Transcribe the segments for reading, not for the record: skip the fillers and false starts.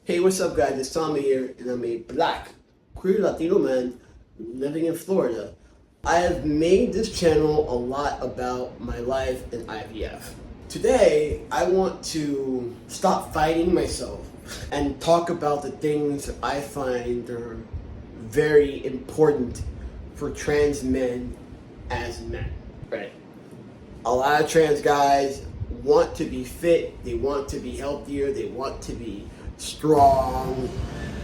Hey, what's up, guys? It's Tommy here, and I'm a black, queer Latino man living in Florida. I have made this channel a lot about my life in IVF. Today, I want to stop fighting myself and talk about the things that I find are very important for trans men as men. Right? A lot of trans guys want to be fit, they want to be healthier, they want to be strong,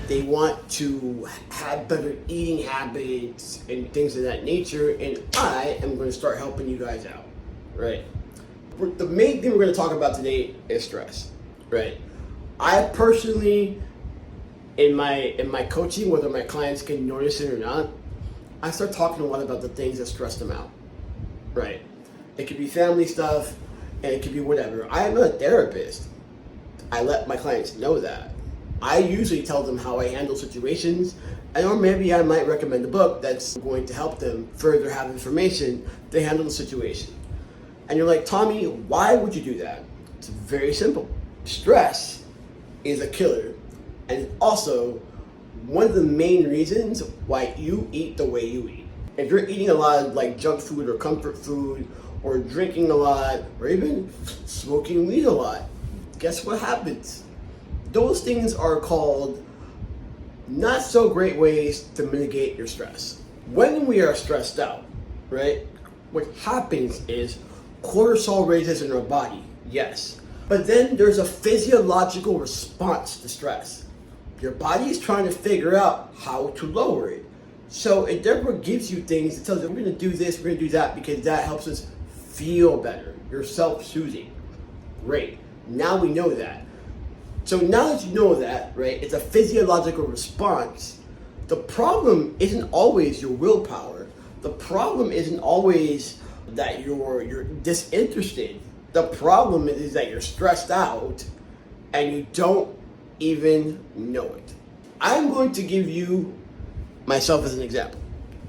they want to have better eating habits and things of that nature, and I am going to start helping you guys out, right? The main thing we're going to talk about today is stress, right? I personally, in my coaching, whether my clients can notice it or not, I start talking a lot about the things that stress them out, right? It could be family stuff, and it could be whatever. I am a therapist. I let my clients know that. I usually tell them how I handle situations, and or maybe I might recommend a book that's going to help them further have information to handle the situation. And you're like, Tommy, why would you do that? It's very simple. Stress is a killer, and also one of the main reasons why you eat the way you eat. If you're eating a lot of like junk food or comfort food, or drinking a lot, or even smoking weed a lot, guess what happens? Those things are called not so great ways to mitigate your stress. When we are stressed out, right, what happens is cortisol raises in our body, yes. But then there's a physiological response to stress. Your body is trying to figure out how to lower it. So it therefore gives you things that tells you, we're gonna do this, we're gonna do that, because that helps us feel better. You're self-soothing. Great. Now we know that. So now that you know that, right, it's a physiological response. The problem isn't always your willpower. The problem isn't always that you're disinterested. The problem is that you're stressed out and you don't even know it. I'm going to give you myself as an example.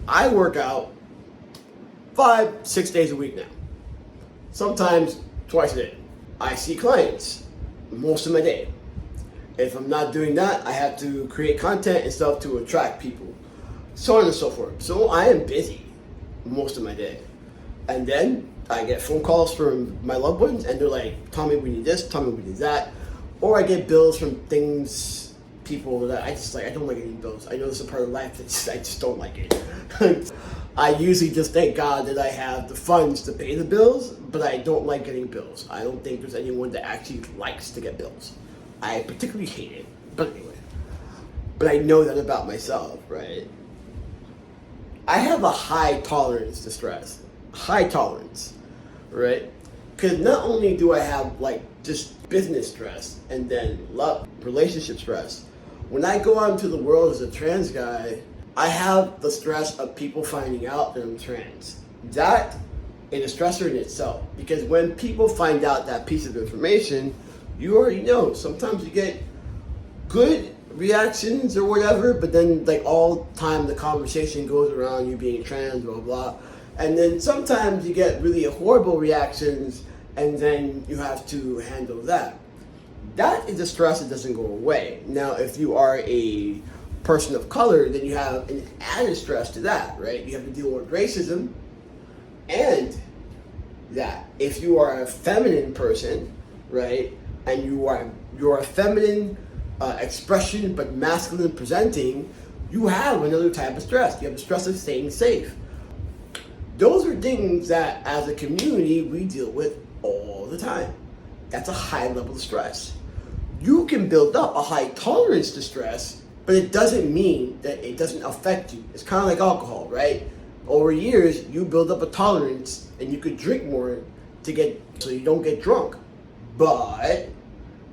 I work out 5-6 days a week now. Sometimes twice a day. I see clients most of my day. If I'm not doing that, I have to create content and stuff to attract people, so on and so forth. So I am busy most of my day. And then I get phone calls from my loved ones and they're like, Tommy, we need this, Tommy, we need that. Or I get bills from things, people that I don't like getting bills. I know this is a part of life, I just don't like it. I usually just thank God that I have the funds to pay the bills, but I don't like getting bills. I don't think there's anyone that actually likes to get bills. I particularly hate it, but anyway. But I know that about myself, right? I have a high tolerance to stress. High tolerance, right? Because not only do I have like just business stress and then love, relationship stress, when I go out into the world as a trans guy, I have the stress of people finding out that I'm trans. That is a stressor in itself, because when people find out that piece of information, you already know. Sometimes you get good reactions or whatever, but then like all the time the conversation goes around you being trans, blah, blah. And then sometimes you get really horrible reactions and then you have to handle that. That is a stress that doesn't go away. Now, if you are a person of color, then you have an added stress to that, right? You have to deal with racism, and that if you are a feminine person, right, and you're a feminine expression but masculine presenting, you have another type of stress. You have the stress of staying safe. Those are things that as a community we deal with all the time. That's a high level of stress. You can build up a high tolerance to stress, but it doesn't mean that it doesn't affect you. It's kind of like alcohol, right? Over years, you build up a tolerance and you could drink more so you don't get drunk. But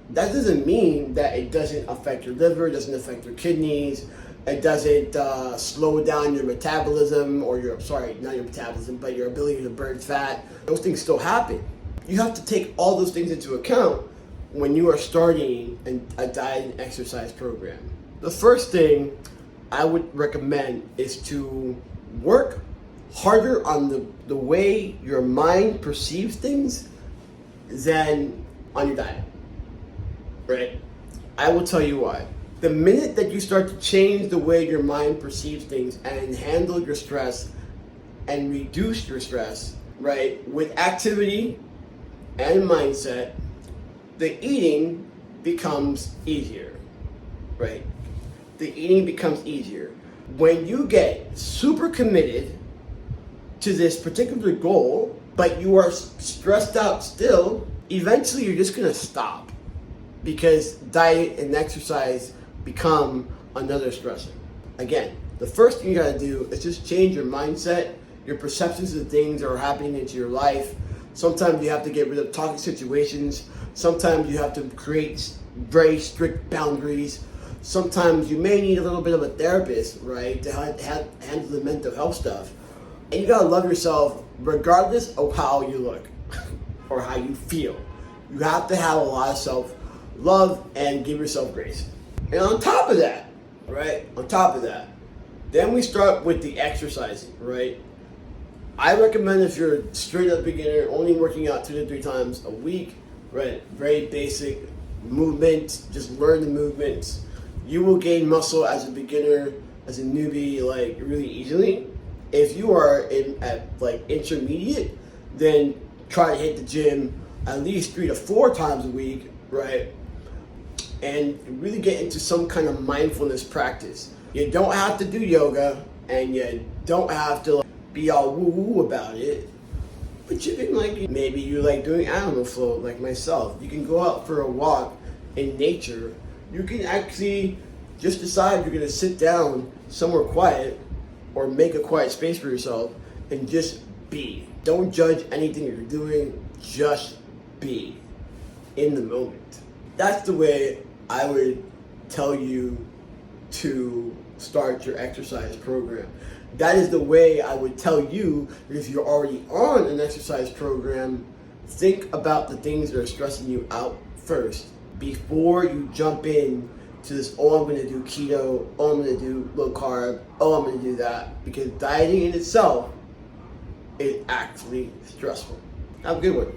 that doesn't mean that it doesn't affect your liver, it doesn't affect your kidneys, it doesn't slow down your metabolism, or not your metabolism, but your ability to burn fat. Those things still happen. You have to take all those things into account when you are starting a diet and exercise program. The first thing I would recommend is to work harder on the way your mind perceives things than on your diet, right? I will tell you why. The minute that you start to change the way your mind perceives things and handle your stress and reduce your stress, right, with activity and mindset, the eating becomes easier, right? The eating becomes easier. When you get super committed to this particular goal, but you are stressed out still, eventually you're just gonna stop because diet and exercise become another stressor. Again, the first thing you gotta do is just change your mindset, your perceptions of things that are happening into your life. Sometimes you have to get rid of toxic situations. Sometimes you have to create very strict boundaries. Sometimes you may need a little bit of a therapist, right, to handle the mental health stuff. And you gotta love yourself regardless of how you look or how you feel. You have to have a lot of self-love and give yourself grace. And on top of that, right, then we start with the exercising, right? I recommend if you're a straight up beginner, only working out 2 to 3 times a week, right? Very basic movement, just learn the movements. You will gain muscle as a beginner, as a newbie, like really easily. If you are at like intermediate, then try to hit the gym at least 3 to 4 times a week, right? And really get into some kind of mindfulness practice. You don't have to do yoga, and you don't have to be all woo-woo about it. But you can maybe you like doing animal flow like myself. You can go out for a walk in nature. You can actually just decide you're gonna sit down somewhere quiet or make a quiet space for yourself and just be. Don't judge anything you're doing, just be in the moment. That's the way I would tell you to start your exercise program. That is the way I would tell you that if you're already on an exercise program, think about the things that are stressing you out first before you jump in to this, oh, I'm gonna do keto, oh, I'm gonna do low carb, oh, I'm gonna do that. Because dieting in itself is actually stressful. Have a good one.